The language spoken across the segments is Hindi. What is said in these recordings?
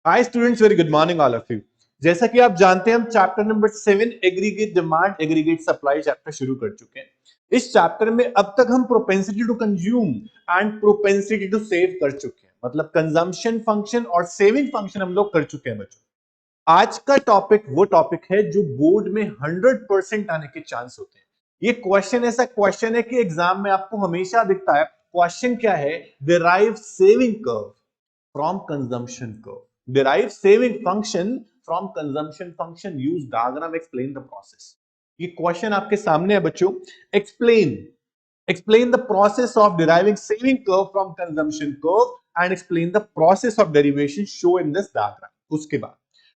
Hi students, very good morning all of you. जैसा कि आप जानते हैं हम chapter number 7 aggregate demand aggregate supply chapter शुरू कर चुके हैं। इस चैप्टर में अब तक हम propensity to consume and propensity to save कर चुके हैं, मतलब कंजम्पशन फंक्शन और सेविंग फंक्शन हम लोग कर चुके हैं बच्चों। आज का टॉपिक वो टॉपिक है जो बोर्ड में 100% आने के चांस होते हैं। ये क्वेश्चन ऐसा क्वेश्चन है कि एग्जाम में आपको हमेशा दिखता है। क्वेश्चन क्या है? Derive saving curve from consumption curve. Derive saving function from consumption function. Use diagram, explain the process. ये क्वेश्चन आपके सामने है बच्चों। Explain the process of deriving saving curve from consumption curve and explain the process of derivation show in this diagram. उसके बाद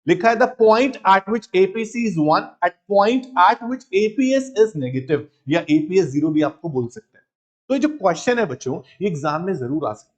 लिखा है the point at which APC is 1 at point at which APS is negative या APS 0 भी आपको बोल सकते हैं। तो ये जो क्वेश्चन है बच्चों, ये एग्जाम में जरूर आ सकता है।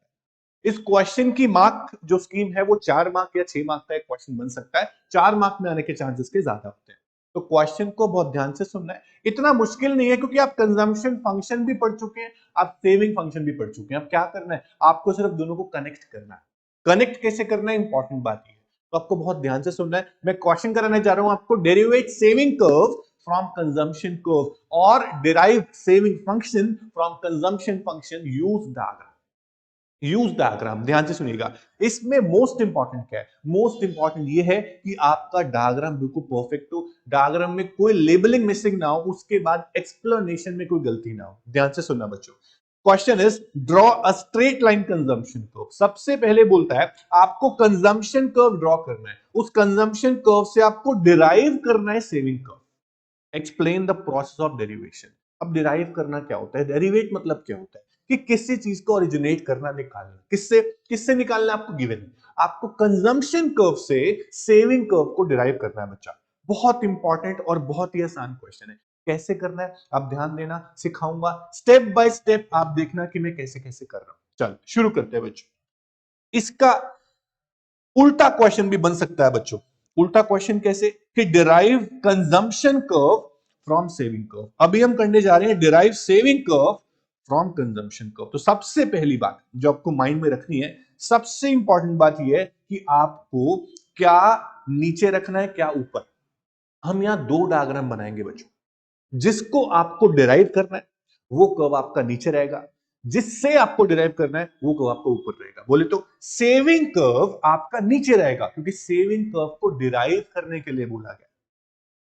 इस क्वेश्चन की मार्क जो स्कीम है वो 4 मार्क या 6 मार्क का एक क्वेश्चन बन सकता है। 4 मार्क में आने के चांसेस के ज्यादा होते हैं। तो क्वेश्चन को बहुत ध्यान से सुनना है। इतना मुश्किल नहीं है क्योंकि आप कंजम्पशन फंक्शन भी पढ़ चुके हैं, आप सेविंग फंक्शन भी पढ़ चुके हैं। अब क्या करना है? आपको सिर्फ दोनों को कनेक्ट करना है। कनेक्ट कैसे करना है, इंपॉर्टेंट बात है। तो आपको बहुत ध्यान से सुनना है। मैं क्वेश्चन कराने जा रहा हूं आपको, derivate saving curve from consumption curve और derive saving function from consumption function. Use diagram. ध्यान से सुनिएगा। इसमें मोस्ट इंपॉर्टेंट क्या है? मोस्ट इंपॉर्टेंट ये है कि आपका डायग्राम बिल्कुल परफेक्ट हो, डायग्राम में कोई लेबलिंग मिसिंग ना हो, उसके बाद एक्सप्लेनेशन में कोई गलती ना हो। ध्यान से सुनना बच्चों। Question is draw a straight line consumption curve. सबसे पहले बोलता है आपको कंजम्पशन कर्व ड्रॉ करना है, उस कंजम्पशन कर्व से आपको डिराइव करना है saving curve. Explain the process of derivation. अब डिराइव करना क्या होता है? डेरिवेट मतलब क्या होता है कि किसी चीज को ओरिजिनेट करना, निकालना। किससे किससे निकालना? आपको गिवन है, आपको कंजम्पशन कर्व से सेविंग कर्व को डिराइव करना है बच्चा। बहुत इंपॉर्टेंट और बहुत ही आसान क्वेश्चन है। कैसे करना है आप ध्यान देना, सिखाऊंगा स्टेप बाय स्टेप। आप देखना कि मैं कैसे कैसे कर रहा हूं। चल शुरू करते हैं बच्चों। इसका उल्टा क्वेश्चन भी बन सकता है बच्चों। उल्टा क्वेश्चन कैसे? कि derive consumption curve from saving curve. अभी हम करने जा रहे हैं derive saving curve from consumption curve. तो सबसे पहली बात जो आपको माइंड में रखनी है, सबसे इंपॉर्टेंट बात यह है कि आपको क्या नीचे रखना है, क्या ऊपर। हम यहां दो डायग्राम बनाएंगे बच्चों। जिसको आपको डिराइव करना है वो कर्व आपका नीचे रहेगा, जिससे आपको डिराइव करना है वो कर्व आपका ऊपर रहेगा। बोले तो सेविंग कर्व आपका नीचे रहेगा क्योंकि सेविंग कर्व को डिराइव करने के लिए बोला गया,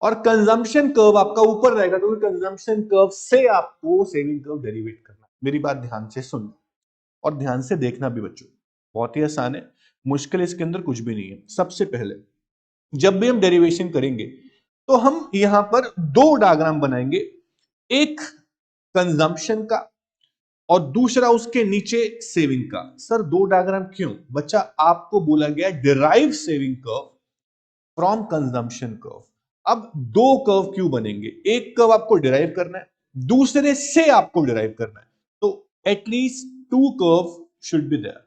और कंजम्पशन कर्व आपका ऊपर रहेगा क्योंकि कंजम्पशन कर्व से आपको सेविंग कर्व डेरिवेट करना है। मेरी बात ध्यान से सुनना और ध्यान से देखना भी बच्चों। बहुत ही आसान है, मुश्किल इसके अंदर कुछ भी नहीं है। सबसे पहले जब भी हम डेरिवेशन करेंगे तो हम यहां पर दो डायग्राम बनाएंगे, एक कंजम्पशन का और दूसरा उसके नीचे सेविंग का। सर दो डायग्राम क्यों? बच्चा आपको बोला गया derive saving curve from consumption curve. अब दो कर्व क्यों बनेंगे? एक कर्व आपको डिराइव करना है, दूसरे से आपको डिराइव करना है। तो at least two curve should be there,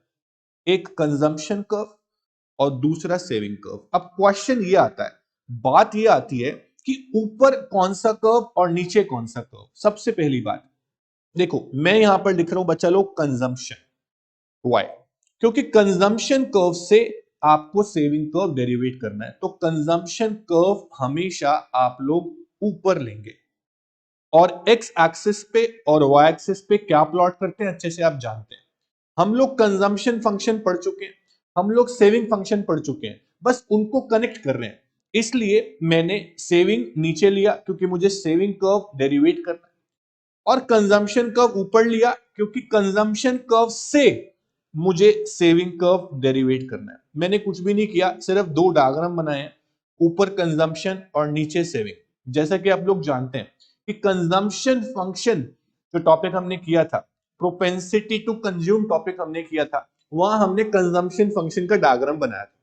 एक कंजम्पशन कर्व और दूसरा सेविंग कर्व। अब क्वेश्चन ये आता है, बात ये आती है कि ऊपर कौन सा कर्व और नीचे कौन सा कर्व। सबसे पहली बात देखो, मैं यहां पर लिख रहा हूं बच्चा लोग कंजम्पशन। वाई? क्योंकि कंजम्पशन कर्व से आपको सेविंग कर्व डेरिवेट करना है, तो कंजम्पशन कर्व हमेशा आप लोग ऊपर लेंगे। और एक्स एक्सिस पे और वाई एक्सिस पे क्या प्लॉट करते हैं अच्छे से आप जानते हैं। हम लोग कंजम्पशन फंक्शन पढ़ चुके हैं, हम लोग सेविंग फंक्शन पढ़ चुके हैं, बस उनको कनेक्ट कर रहे हैं। इसलिए मैंने सेविंग नीचे लिया क्योंकि मुझे सेविंग कर्व डेरिवेट करना है, और कंजम्पशन कर्व ऊपर लिया क्योंकि कंजम्पशन कर्व से मुझे सेविंग कर्व डेरिवेट करना है। मैंने कुछ भी नहीं किया, सिर्फ दो डायग्राम बनाए हैं, ऊपर कंजम्पशन और नीचे सेविंग। जैसा कि आप लोग जानते हैं कि कंजम्पशन फंक्शन जो टॉपिक हमने किया था, प्रोपेंसिटी टू कंज्यूम टॉपिक हमने किया था, वहां हमने कंजम्पशन फंक्शन का डायग्राम बनाया था।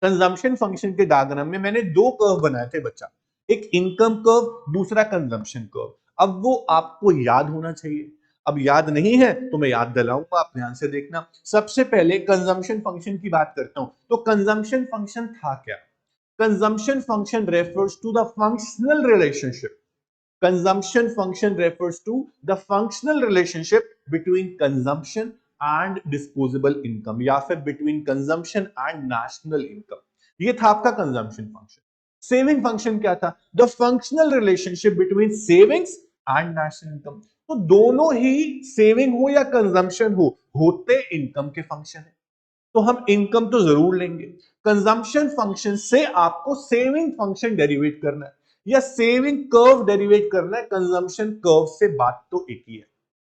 कंजम्पशन फंक्शन के डायग्राम में मैंने दो कर्व बनाए थे बच्चा, एक इनकम कर्व, दूसरा कंजम्पशन कर्व। अब वो आपको याद होना चाहिए। अब याद नहीं है तो मैं याद दिलाऊंगा, आप ध्यान से देखना। सबसे पहले कंजम्पशन फंक्शन की बात करता हूं। तो कंजम्पशन फंक्शन था क्या? Consumption function refers to the functional relationship. Consumption function refers to the functional relationship between consumption and disposable income, या फिर between consumption and national income. ये था आपका कंजम्पशन फंक्शन। सेविंग फंक्शन क्या था? The functional relationship between savings and national income. तो दोनों ही, सेविंग हो या कंजम्पशन हो, होते इनकम के फंक्शन है, तो हम इनकम तो जरूर लेंगे। कंजम्पशन फंक्शन से आपको सेविंग फंक्शन डेरिवेट करना है या सेविंग कर्व डेरिवेट करना है। कंजम्पशन कर्व से बात तो एक ही है,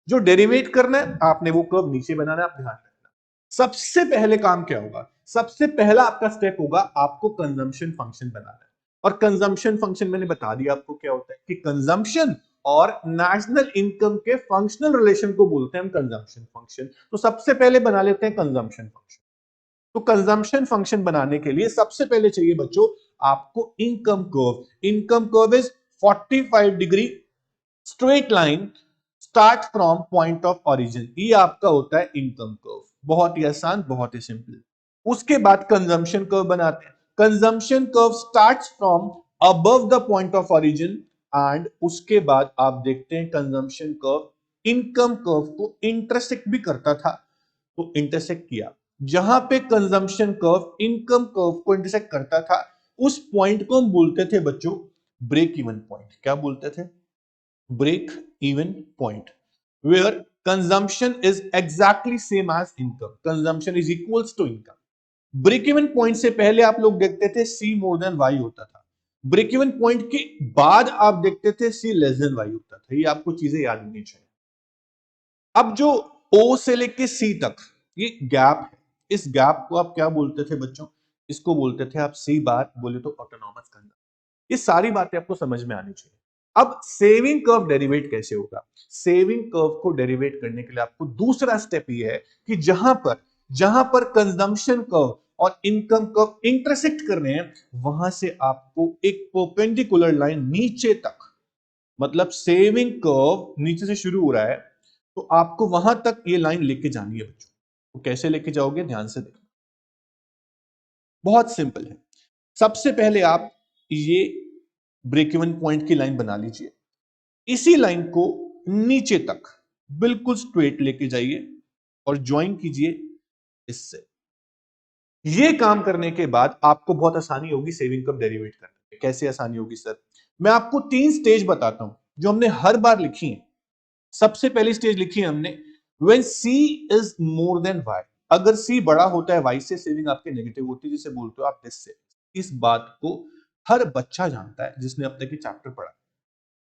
जो डेरिवेट करना है आपने वो कर्व नीचे बनाना है, आप ध्यान रखना। सबसे पहले काम क्या होगा? सबसे पहला आपका स्टेप होगा आपको कंजम्पशन फंक्शन बनाना है। और कंजम्पशन फंक्शन मैंने बता दिया आपको क्या होता है कि कंजम्पशन और नेशनल इनकम के फंक्शनल रिलेशन को बोलते हैं हम कंजम्पशन फंक्शन। तो सबसे पहले बना लेते हैं कंजम्पशन फंक्शन। तो कंजम्पशन फंक्शन बनाने के लिए सबसे पहले चाहिए बच्चों आपको income curve. Income curve is 45 degree straight line start from point of origin. ये आपका होता है इनकम कर्व। बहुत ही आसान, बहुत ही सिंपल। उसके बाद कंजम्पशन कर्व बनाते हैं। Consumption curve starts from above the point of origin and उसके बाद आप देखते हैं कंजम्पशन कर्व इनकम कर्व को इंटरसेक्ट भी करता था, तो इंटरसेक्ट किया। जहां पे कंजम्पशन कर्व इनकम कर्व को इंटरसेक्ट करता था उस पॉइंट को हम बोलते थे बच्चों ब्रेक इवन पॉइंट। क्या बोलते थे? Break even point, where consumption is exactly same as income, consumption is equals to income. Break even point से पहले आप लोग देखते थे सी मोर देन वाई होता था, ब्रेक इवन पॉइंट के बाद आप देखते थे सी लेस देन वाई होता था। ये आपको चीजें याद होनी चाहिए। अब जो ओ से लेके सी तक ये गैप है, इस गैप को आप क्या बोलते थे बच्चों? इसको बोलते थे आप सी बार, बोले तो ऑटोनॉमस कंजम्पशन। ये सारी बातें आपको समझ में आनी चाहिए। अब सेविंग कर्व डेरिवेट कैसे होगा? सेविंग कर्व को डेरिवेट करने के लिए आपको दूसरा स्टेप ये है कि जहां पर कंजम्पशन कर्व और इनकम कर्व इंटरसेक्ट कर रहे हैं वहां से आपको एक परपेंडिकुलर लाइन नीचे तक, मतलब सेविंग कर्व नीचे से शुरू हो रहा है तो आपको वहां तक ये लाइन लेके जानी है बच्चों। तो कैसे लेके जाओगे? ध्यान से देखो, बहुत सिंपल है। सबसे पहले आप ये ब्रेक इवन पॉइंट की लाइन बना लीजिए, इसी लाइन को नीचे तक बिल्कुल स्ट्रेट लेके जाइए और ज्वाइन कीजिए इससे। ये काम करने के बाद आपको बहुत आसानी होगी सेविंग कर्व डेरिवेट करने में। कैसे आसानी होगी सर? मैं आपको 3 स्टेज बताता हूं जो हमने हर बार लिखी है। सबसे पहली स्टेज लिखी है हमने, when c is more then y। अगर c बड़ा होता है y से, सेविंग आपके नेगेटिव होती है, जिसे बोलते हो आप डिस सेविंग। इस बात को हर बच्चा जानता है जिसने अब तक ये चैप्टर पढ़ा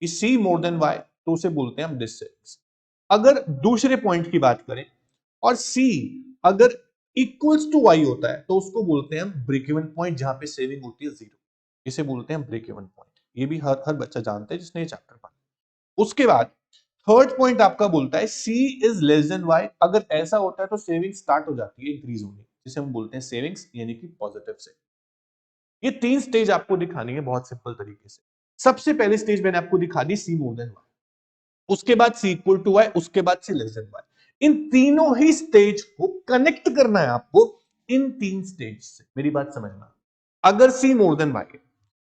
कि c मोर देन y, तो उसे बोलते हैं हम डिस सेविंग्स। अगर दूसरे पॉइंट की बात करें और c अगर इक्वल्स टू y होता है तो उसको बोलते हैं हम ब्रेक इवन पॉइंट, जहां पे सेविंग होती है 0। इसे बोलते हैं ब्रेक इवन पॉइंट। ये भी हर हर बच्चा जानता है जिसने ये चैप्टर पढ़ा। उसके बाद थर्ड पॉइंट आपका बोलता है c is less then y। अगर ऐसा होता है तो सेविंग स्टार्ट हो जाती है इंक्रीज होने, जिसे हम बोलते हैं सेविंग्स, यानी कि पॉजिटिव से। ये 3 स्टेज आपको दिखानी है बहुत सिंपल तरीके से। सबसे पहली स्टेज मैंने आपको दिखा दी c मोर देन y, उसके बाद c इक्वल टू y, उसके बाद c लेस देन y। इन तीनों ही स्टेज को कनेक्ट करना है आपको इन 3 स्टेज से। मेरी बात समझना, अगर c मोर देन y है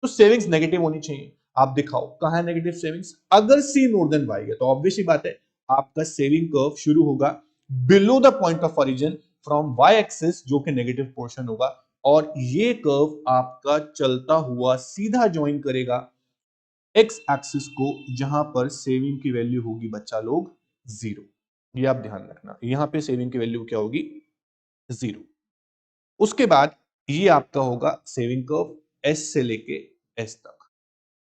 तो सेविंग्स नेगेटिव होनी चाहिए। आप दिखाओ कहां है नेगेटिव सेविंग्स? अगर c मोर देन y है तो ऑब्वियस ही बात है आपका सेविंग कर्व शुरू होगा below the point of origin from y axis, जो कि नेगेटिव पोर्शन होगा, और ये कर्व आपका चलता हुआ सीधा ज्वाइन करेगा x एक्सिस को, जहां पर सेविंग की वैल्यू होगी बच्चा लोग 0। ये आप ध्यान रखना, यहां पे सेविंग की वैल्यू क्या होगी? 0। उसके बाद ये आपका होगा सेविंग कर्व s से लेके s तक,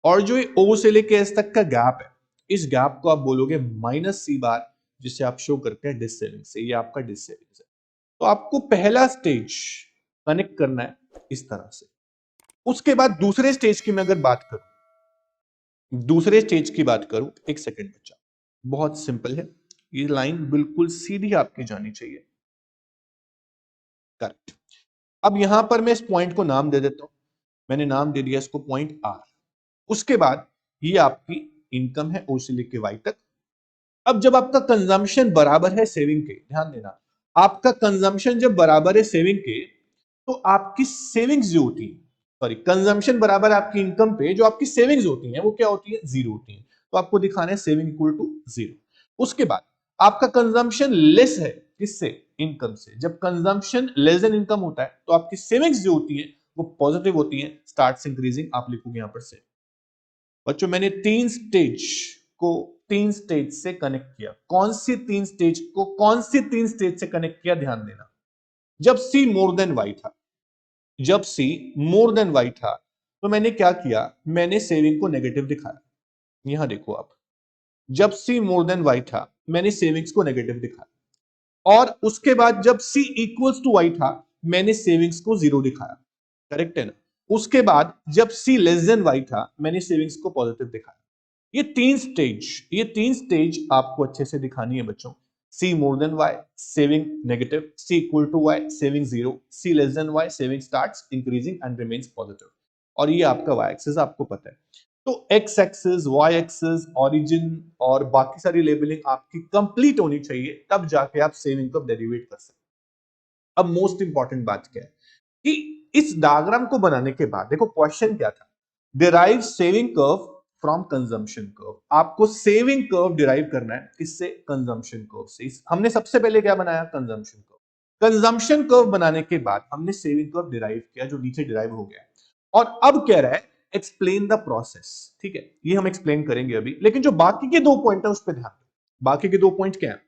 और जो ये o से लेके s तक का गैप है, इस गैप को आप बोलोगे माइनस c बार, जिसे आप शो करते हैं डिस सेविंग से। ये आपका डिस सेविंग है। तो आपको पहला स्टेज कनेक्ट करना है इस तरह से। उसके बाद दूसरे स्टेज की मैं अगर बात करूं, दूसरे स्टेज की बात करूं, एक सेकंड बच्चा, बहुत सिंपल है। ये लाइन बिल्कुल सीधी आपकी जानी चाहिए, करेक्ट। अब यहां पर मैं इस पॉइंट को नाम दे देता हूं, मैंने नाम दे दिया इसको पॉइंट R। उसके बाद ये आपकी इनकम है ओ से लेके वाई तक। अब जब आपका कंजम्पशन बराबर है सेविंग के, ध्यान देना, आपका कंजम्पशन जब बराबर है सेविंग के तो आपकी सेविंग्स जो होती है, सॉरी, कंजम्पशन बराबर आपकी इनकम पे, जो आपकी सेविंग्स होती हैं वो क्या होती है? 0 होती है। तो आपको दिखाना है सेविंग इक्वल टू 0। उसके बाद आपका कंजम्पशन लेस है किससे? इनकम से। जब कंजम्पशन लेस देन इनकम होता है तो आपकी सेविंग्स जो होती है वो पॉजिटिव होती है, स्टार्ट्स इंक्रीजिंग। आप लिखोगे यहां पर से। बच्चों मैंने तीन स्टेज से कनेक्ट किया। कौन सी तीन स्टेज से कनेक्ट किया, ध्यान देना। जब सी मोर देन वाई था, तो मैंने क्या किया, मैंने सेविंग को नेगेटिव दिखाया। यहां देखो आप, जब सी मोर देन वाई था मैंने सेविंग्स को नेगेटिव दिखाया, और उसके बाद जब सी इक्वल्स टू वाई था मैंने सेविंग्स को जीरो दिखाया। करेक्ट है ना? उसके बाद जब सी लेस देन वाई था मैंने सेविंग्स को पॉजिटिव दिखाया। ये तीन स्टेज आपको अच्छे से दिखानी है बच्चों। C more than Y, saving negative; C equal to Y, saving zero; C less than Y, saving starts increasing and remains positive. और ये आपका वाई एक्सिस आपको पता है। तो X axis, Y axis, origin और बाकी सारी लेबलिंग आपकी कंप्लीट होनी चाहिए, तब जाके आप सेविंग को डेरिवेट कर सकते। अब मोस्ट इंपॉर्टेंट बात क्या है कि इस डायग्राम को बनाने के बाद देखो क्वेश्चन क्या था, derive saving curve from consumption curve. आपको सेविंग कर्व डिराइव करना है किससे? कंजम्पशन कर्व से। हमने सबसे पहले क्या बनाया? Consumption curve. कंजम्पशन कर्व बनाने के बाद हमने सेविंग कर्व डिराइव किया, जो नीचे डिराइव हो गया। और अब कह रहा है एक्सप्लेन द प्रोसेस। ठीक है, ये हम एक्सप्लेन करेंगे अभी, लेकिन जो बाकी के दो पॉइंट है उस पर ध्यान दो। बाकी के दो पॉइंट क्या है?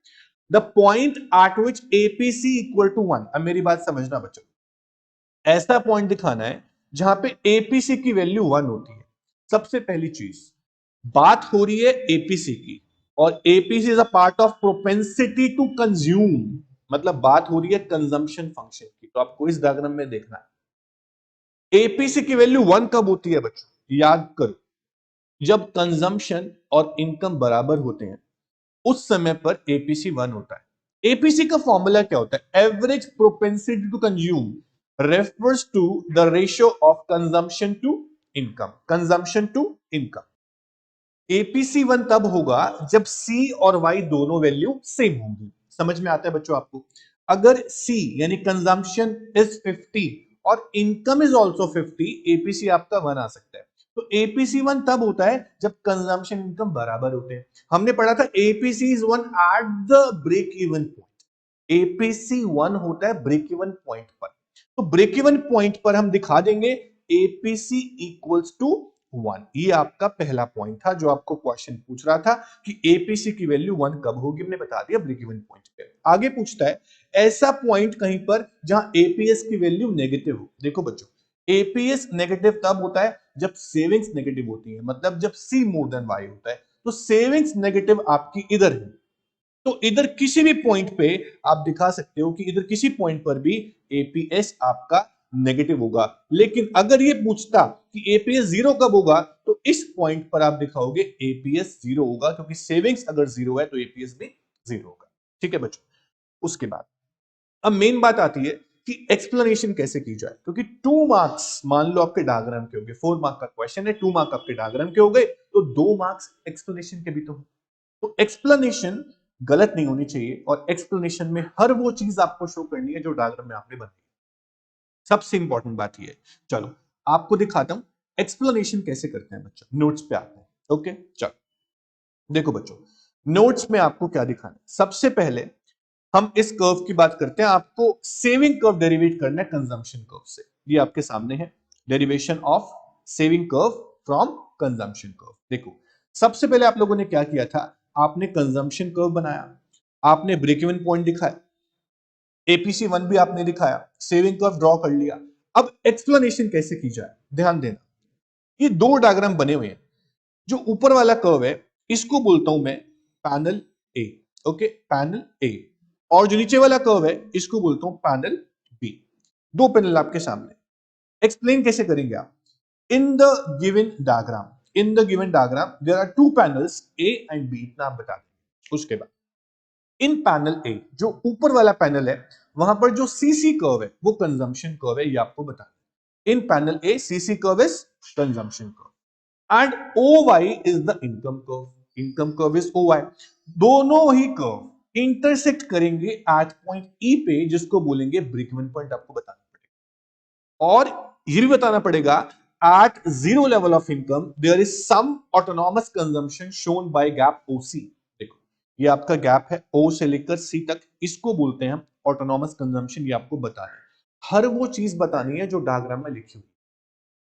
The point at which APC equal to 1। अब मेरी बात समझना बच्चों, ऐसा पॉइंट दिखाना है जहां पे एपीसी की वैल्यू 1 होती है। सबसे पहली चीज, बात हो रही है एपीसी की, और APC is a part of propensity to consume, मतलब बात हो रही है कंजम्पशन फंक्शन की। तो आपको इस डायग्राम में देखना है एपीसी की वैल्यू 1 कब होती है बच्चों? याद करो, जब कंजम्पशन और इनकम बराबर होते हैं उस समय पर एपीसी 1 होता है। एपीसी का फॉर्मूला क्या होता है? Average propensity to consume refers to the ratio of consumption to income. APC 1 तब होगा जब सी और वाई दोनों वैल्यू सेम होंगी। समझ में आता है बच्चों आपको? अगर सी यानी कंजम्पशन इज 50 और इनकम इज ऑल्सो 50, एपीसी आपका 1 आ सकता है। तो एपीसी 1 तब होता है जब कंजम्पशन इनकम बराबर होते हैं। हमने पढ़ा था APC is 1 at the break even point. APC 1 होता है ब्रेक इवन पॉइंट पर। तो ब्रेक इवन पॉइंट पर हम दिखा देंगे एपीसी इक्वल्स टू 1। ये आपका पहला पॉइंट था जो आपको क्वेश्चन पूछ रहा था कि एपीसी की वैल्यू 1 कब होगी। हमने बता दिया ब्रेक इवन पॉइंट पे। आगे पूछता है ऐसा पॉइंट कहीं पर जहां एपीएस की वैल्यू नेगेटिव हो। देखो बच्चों, एपीएस नेगेटिव तब होता है जब सेविंग्स नेगेटिव होती है, मतलब जब सी मोर देन वाई होता है। तो सेविंग्स नेगेटिव आपकी इधर है, तो इधर किसी भी पॉइंट पे आप दिखा सकते हो कि इधर किसी पॉइंट पर भी एपीएस आपका नेगेटिव होगा। लेकिन अगर ये पूछता कि एपीएस जीरो कब होगा, तो इस पॉइंट पर आप दिखाओगे एपीएस जीरो होगा, क्योंकि सेविंग्स अगर जीरो है तो एपीएस भी जीरो होगा। ठीक है बच्चों, उसके बाद अब मेन बात आती है कि एक्सप्लेनेशन कैसे की जाए, क्योंकि 2 मार्क्स मान लो आपके डायग्राम के हो गए, 4 मार्क का क्वेश्चन है, 2 मार्क आपके डायग्राम के हो गए, तो 2 मार्क्स एक्सप्लेनेशन के भी तो एक्सप्लेनेशन गलत नहीं होनी चाहिए, और एक्सप्लेनेशन में हर वो चीज आपको शो करनी है जो डायग्राम में आपने बनाई। सबसे इंपॉर्टेंट बात ये है। चलो आपको दिखाता हूं एक्सप्लेनेशन कैसे करते हैं बच्चों। नोट्स पे आते हैं। ओके चलो देखो बच्चों, नोट्स में आपको क्या दिखाना है। सबसे पहले हम इस कर्व की बात करते हैं। आपको सेविंग कर्व डेरिवेट करना है कंजम्पशन कर्व से। ये आपके सामने है, derivation of saving curve from consumption curve. देखो सबसे पहले आप लोगों ने क्या किया था, आपने कंजम्पशन कर्व बनाया, आपने ब्रेक इवन पॉइंट दिखाया, एपीसी 1 भी आपने दिखाया, सेविंग कर्व ड्रॉ कर लिया। अब एक्सप्लेनेशन कैसे की जाए, ध्यान देना। ये दो डायग्राम बने हुए हैं। जो ऊपर वाला कर्व है इसको बोलता हूं मैं पैनल ए। ओके, पैनल ए। और जो नीचे वाला कर्व है इसको बोलता हूं पैनल बी। दो पैनल आपके सामने। एक्सप्लेन कैसे करेंगे आप? In the given diagram there are two panels A and B, इतना आप बता दें। उसके बाद इन पैनल ए, जो ऊपर वाला पैनल है, वहां पर जो सीसी कर्व है वो कंजम्पशन कर्व है, ये आपको बता दें। इन panel A CC curve is consumption curve and OY is the income curve. Income curve is OY. दोनों ही कर्व इंटरसेक्ट करेंगे एट पॉइंट ई पे, जिसको बोलेंगे ब्रेक इवन पॉइंट। आपको बताना पड़ेगा, और ये भी बताना पड़ेगा at zero level of income there is some autonomous consumption shown by gap OC. देखो ये आपका गैप है ओ से लेकर सी तक, इसको बोलते हैं हम ऑटोनॉमस कंजम्पशन। ये आपको बताना है, हर वो चीज बतानी है जो डायग्राम में लिखी हुई।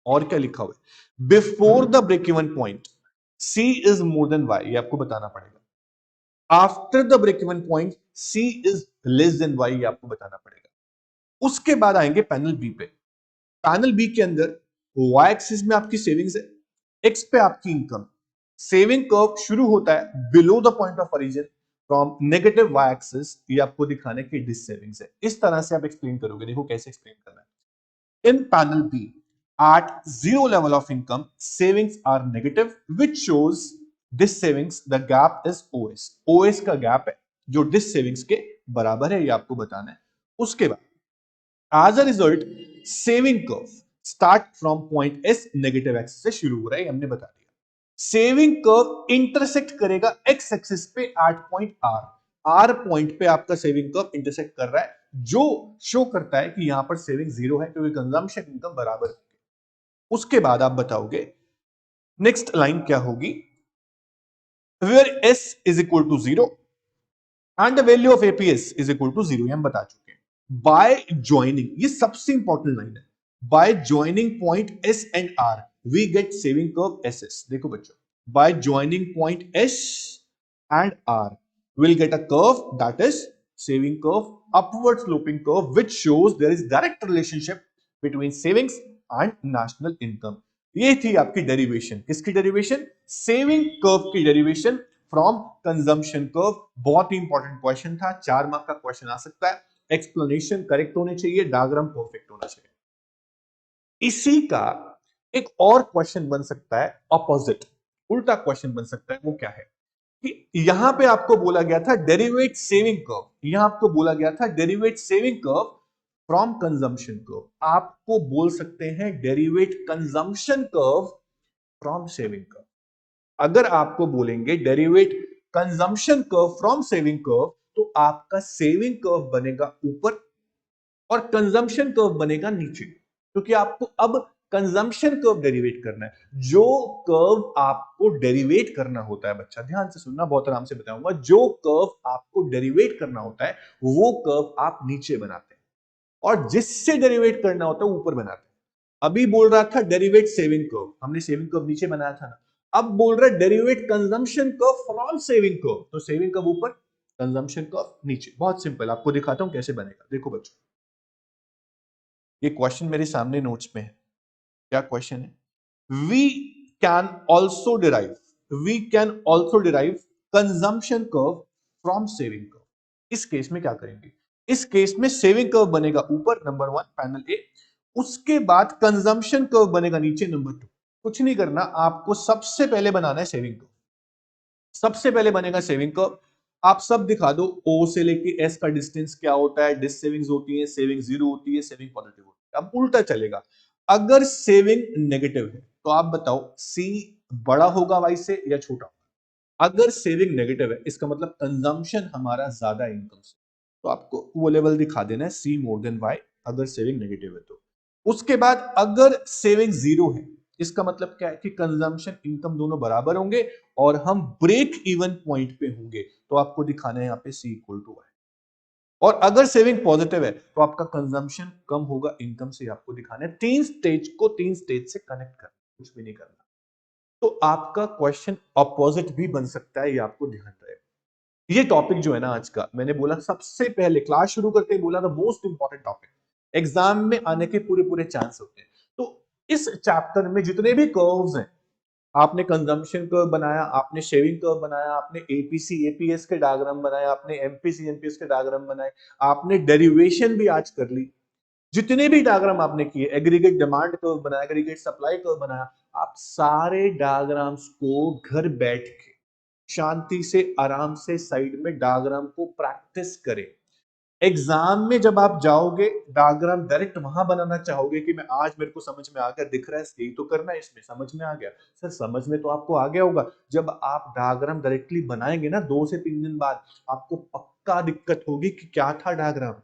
और क्या लिखा हुआ है, before the break even point C is more than Y, ये आपको बताना पड़ेगा। After the break even point C is less than Y, ये आपको बताना पड़ेगा। उसके बाद आएंगे पैनल बी पे। पैनल बी के अंदर वाई एक्सिस में आपकी सेविंग्स है, एक्स पे आपकी इनकम। सेविंग कर्व शुरू होता है below the point of origin from negative Y axis, ये आपको दिखाने की डिस सेविंग्स है। इस तरह से आप एक्सप्लेन करोगे, देखो कैसे एक्सप्लेन करना है। In panel B, at zero level of income, savings are negative, which shows this savings, the gap is OS. OS का gap है जो this savings के बराबर है, ये आपको बताना है। उसके बाद as a result, saving curve start from point S negative axis से शुरू हो रहा है, हमने बता दिया। सेविंग कर्व इंटरसेक्ट करेगा एक्स एक्सिस पे at point R. R point पे आपका सेविंग कर्व इंटरसेक्ट कर रहा है, जो शो करता है कि यहां पर सेविंग जीरो है क्योंकि कंजम्पशन इनकम बराबर है। उसके बाद आप बताओगे नेक्स्ट लाइन क्या होगी, where S is equal to zero and the value of APS is equal to zero, हम बता चुके हैं। बाय ज्वाइनिंग, ये सबसे इंपॉर्टेंट लाइन है, by joining point S and R we get saving curve S S. देखो बच्चों, by joining point S and R we'll get a curve that is saving curve, upward sloping curve, which shows there is direct relationship between savings and national income। ये थी आपकी डेरिवेशन, किसकी डेरिवेशन, सेविंग कर्व की डेरिवेशन फ्रॉम कंजम्पशन कर्व। बहुत ही इंपॉर्टेंट क्वेश्चन था, 4 मार्क का क्वेश्चन आ सकता है। एक्सप्लेनेशन करेक्ट होने चाहिए, डायग्राम परफेक्ट होना चाहिए। इसी का एक और क्वेश्चन बन सकता है ऑपोजिट, उल्टा क्वेश्चन बन सकता है। वो क्या है कि यहां पे आपको बोला गया था डेरिवेट सेविंग कर्व, यहां आपको बोला गया था derivative saving curve from consumption curve. आपको बोल सकते हैं derivative consumption curve from saving curve. अगर आपको बोलेंगे derivative consumption curve from saving curve, तो आपका सेविंग कर्व बनेगा ऊपर और कंजम्पशन कर्व बनेगा नीचे, क्योंकि आपको अब कंजम्पशन कर्व डेरिवेट करना है। जो कर्व आपको डेरिवेट करना होता है, बच्चा ध्यान से सुनना, बहुत आराम से बताऊंगा, जो कर्व आपको डेरिवेट करना होता है वो कर्व आप नीचे बनाते हैं, और जिससे डेरिवेट करना होता है ऊपर बनाते हैं। अभी बोल रहा था डेरिवेट सेविंग कर्व, हमने सेविंग कर्व नीचे बनाया था ना। अब बोल रहा है derivative consumption curve from saving curve, तो सेविंग कर्व ऊपर, कंजम्पशन कर्व नीचे। बहुत सिंपल, आपको दिखाता हूं कैसे बनेगा। देखो बच्चों, ये क्वेश्चन मेरे सामने नोट्स में है। क्या क्वेश्चन है, we can also derive, we can also derive consumption curve from saving curve. इस केस में क्या करेंगे, इस केस में सेविंग कर्व बनेगा ऊपर, नंबर 1 पैनल ए। उसके बाद कंजम्पशन कर्व बनेगा नीचे, नंबर 2। कुछ नहीं करना, आपको सबसे पहले बनाना है सेविंग कर्व। सबसे पहले बनेगा सेविंग कर्व। आप सब दिखा दो, ओ से लेके एस का डिस्टेंस क्या होता है, डिस सेविंग्स होती है, सेविंग जीरो होती है, सेविंग पॉजिटिव होती है। अब उल्टा चलेगा, अगर सेविंग नेगेटिव है तो आप बताओ सी बड़ा होगा वाई से या छोटा होगा। अगर सेविंग नेगेटिव है इसका मतलब कंजम्पशन हमारा ज्यादा इनकम से, तो आपको वो लेवल दिखा देना है सी मोर देन वाई, अगर सेविंग नेगेटिव है तो। उसके बाद अगर सेविंग जीरो है, इसका मतलब क्या है कि कंजम्पशन इनकम दोनों बराबर होंगे और हम ब्रेक इवन पॉइंट पे होंगे, तो आपको दिखाना है यहाँ पे सी इक्वल टू वाई। और अगर सेविंग पॉजिटिव है तो आपका कंजम्पशन कम होगा इनकम से, आपको दिखाना है। तीन स्टेज को तीन स्टेज से कनेक्ट करना, कुछ भी नहीं करना। तो आपका क्वेश्चन अपोजिट भी बन सकता है, ये आपको ध्यान रहे। ये टॉपिक जो है ना आज का, मैंने बोला सबसे पहले क्लास शुरू करके बोला था मोस्ट इंपॉर्टेंट टॉपिक, एग्जाम में आने के पूरे पूरे चांस होते हैं। तो इस चैप्टर में जितने भी कर्व्स हैं, आपने कंजम्पशन कर्व बनाया, आपने शेविंग कर्व बनाया, आपने एपीसी एपीएस के डायग्राम बनाया, आपने एमपीसी एमपीएस के डायग्राम बनाए, आपने डेरिवेशन भी आज कर ली। जितने भी डायग्राम आपने किए, एग्रीगेट डिमांड कर्व बनाया, एग्रीगेट सप्लाई कर्व बनाया, आप सारे डायग्राम्स को घर बैठ के शांति से आराम से साइड में डायग्राम को प्रैक्टिस करें। एग्जाम में जब आप जाओगे डायग्राम डायरेक्ट वहां बनाना चाहोगे कि मैं आज मेरे को समझ में आ गया, दिख रहा है, यही तो करना है, इसमें समझ में आ गया। सर समझ में तो आपको आ गया होगा, जब आप डायग्राम डायरेक्टली बनाएंगे ना 2 से 3 दिन बाद, आपको पक्का दिक्कत होगी कि क्या था डायग्राम।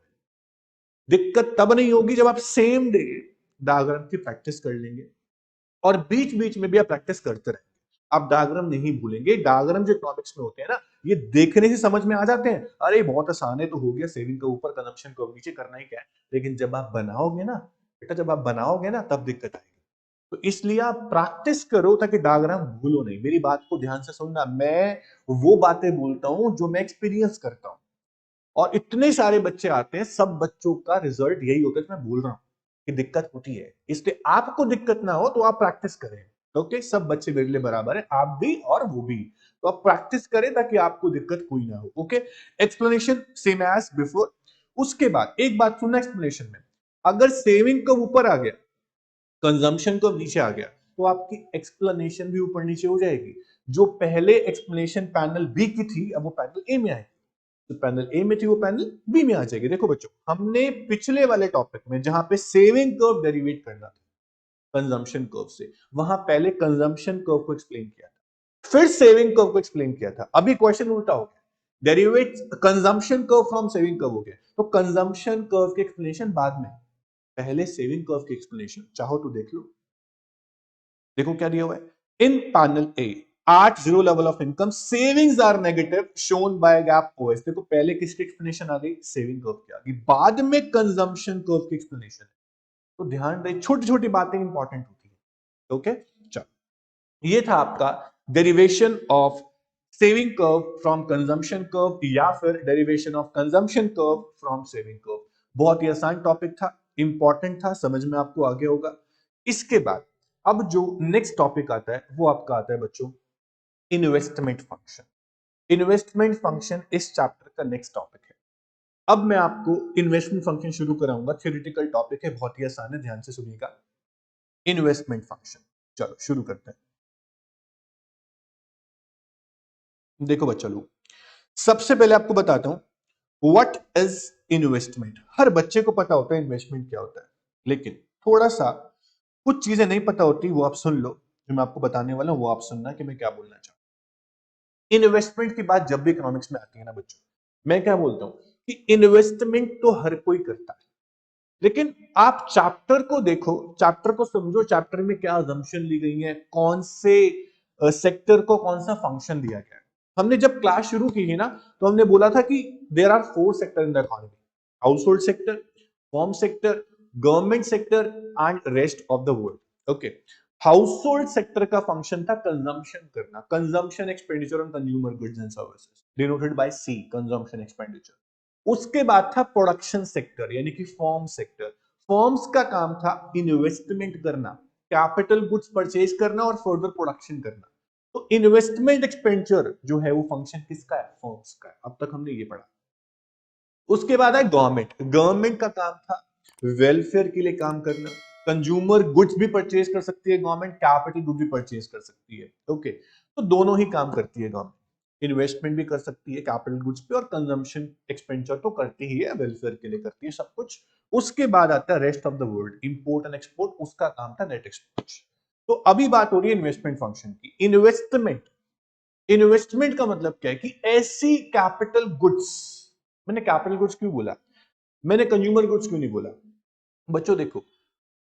दिक्कत तब नहीं होगी जब आप सेम डे डायग्राम की प्रैक्टिस कर लेंगे, और बीच बीच में भी आप प्रैक्टिस करते रहेंगे। आप डायग्राम नहीं भूलेंगे। डायग्राम जो इकोनॉमिक्स में होते हैं ना, ये देखने से समझ में आ जाते हैं, अरे बहुत आसान है, तो हो गया, सेविंग का ऊपर, कंजम्पशन को नीचे, करना ही क्या है। लेकिन जब आप बनाओगे ना बेटा, जब आप बनाओगे ना, तब दिक्कत आएगी। तो इसलिए आप प्रैक्टिस करो ताकि डायग्राम भूलो नहीं। मेरी बात को ध्यान से सुनना, मैं वो बातें बोलता हूं जो मैं एक्सपीरियंस करता हूं, और इतने सारे बच्चे आते हैं, सब बच्चों का रिजल्ट यही होता है कि मैं बोल रहा हूं कि दिक्कत होती है। इसलिए आपको दिक्कत ना हो तो आप प्रैक्टिस करें। ओके, सब बच्चे मेरे लिए बराबर है, आप भी और वो भी। तो आप प्रैक्टिस करें ताकि आपको दिक्कत कोई ना हो। Okay, explanation same as before. उसके बाद एक बात सुनना एक्सप्लेनेशन में, अगर सेविंग कब ऊपर आ गया, कंजम्पशन कब नीचे आ गया, तो आपकी एक्सप्लेनेशन भी ऊपर नीचे हो जाएगी। जो पहले एक्सप्लेनेशन पैनल बी की थी, अब वो पैनल ए में आएगी। तो पैनल ए में थी, वो पैनल बी में आ जाएगी। देखो बच्चों, हमने पिछले वाले टॉपिक में जहां पे सेविंग कर्व डेरिवेट करना था कंजम्पशन कर्व से, वहां पहले कंजम्पशन कर्व को एक्सप्लेन किया था, फिर सेविंग कर्व को एक्सप्लेन किया था। अभी क्वेश्चन उल्टा हो गया, derivative consumption curve from saving curve हो गया। तो कंजम्पशन कर्व के एक्सप्लेनेशन बाद में, पहले सेविंग कर्व की एक्सप्लेनेशन। चाहो तो देख लो, देखो क्या दिया हुआ है in panel A, at zero level of income savings are negative shown by gap OS. देखो पहले किसकी एक्सप्लेनेशन आ गई, सेविंग कर्व की आ गई, बाद में कंजम्पशन कर्व की एक्सप्लेनेशन है। तो ध्यान रहे, छोटी छोटी बातें इंपॉर्टेंट होती है। ओके, चलो, ये था आपका derivation of saving curve from consumption curve, या फिर derivation of consumption curve from saving curve. बहुत ही आसान टॉपिक था, इंपॉर्टेंट था, समझ में आपको आगे होगा। इसके बाद अब जो नेक्स्ट टॉपिक आता है, वो आपका आता है बच्चों इन्वेस्टमेंट फंक्शन। इन्वेस्टमेंट फंक्शन इस चैप्टर का नेक्स्ट टॉपिक है। अब मैं आपको इन्वेस्टमेंट फंक्शन शुरू कराऊंगा, थ्योरेटिकल टॉपिक है, बहुत ही आसान है, ध्यान से सुनिएगा। इन्वेस्टमेंट फंक्शन, चलो शुरू करते हैं। देखो बच्चा लोग, सबसे पहले आपको बताता हूं व्हाट इज इन्वेस्टमेंट। हर बच्चे को पता होता है इन्वेस्टमेंट क्या होता है, लेकिन थोड़ा सा कुछ चीजें नहीं पता होती, वो आप सुन लो। जो मैं आपको बताने वाला हूं वो आप सुनना कि मैं क्या बोलना चाहता हूं। इन्वेस्टमेंट की बात जब भी इकोनॉमिक्स में आती है ना बच्चों, मैं क्या बोलता हूं कि इन्वेस्टमेंट तो हर कोई करता है, लेकिन आप चैप्टर को देखो, चैप्टर को समझो, चैप्टर में क्या अजम्पशन ली गई है, कौन से सेक्टर को कौन सा फंक्शन दिया गया है। हमने जब क्लास शुरू की थी ना, तो हमने बोला था कि there are 4 sector in the economy, household sector, firm sector, government sector and rest of the world. Okay, household sector का फंक्शन था कंजम्पशन करना, consumption expenditure on consumer goods and services, denoted by C, consumption expenditure. उसके बाद था प्रोडक्शन सेक्टर यानी कि फॉर्म सेक्टर। फॉर्म्स का काम था इन्वेस्टमेंट करना, कैपिटल गुड्स परचेज करना और फर्दर प्रोडक्शन करना। तो इन्वेस्टमेंट एक्सपेंडिचर जो है वो फंक्शन किसका है, फॉर्म्स का है। अब तक हमने ये पढ़ा। उसके बाद है गवर्नमेंट। गवर्नमेंट का काम था वेलफेयर के लिए काम करना, कंज्यूमर गुड्स भी परचेज कर सकती है गवर्नमेंट, कैपिटल गुड्स भी परचेज कर सकती है। ओके, तो दोनों ही काम करती है गवर्नमेंट, इन्वेस्टमेंट भी कर सकती है कैपिटल गुड्स पे, और कंजम्पशन एक्सपेंडिचर तो करती ही है, वेलफेयर के लिए करती है सब कुछ। उसके बाद आता है rest of the world, import and export, उसका काम था नेट एक्सपोर्ट। तो अभी बात हो रही है इन्वेस्टमेंट फंक्शन की। इन्वेस्टमेंट, इन्वेस्टमेंट का मतलब क्या है कि ऐसी कैपिटल गुड्स, मैंने कैपिटल गुड्स क्यों बोला, मैंने कंज्यूमर गुड्स क्यों नहीं बोला। बच्चों देखो,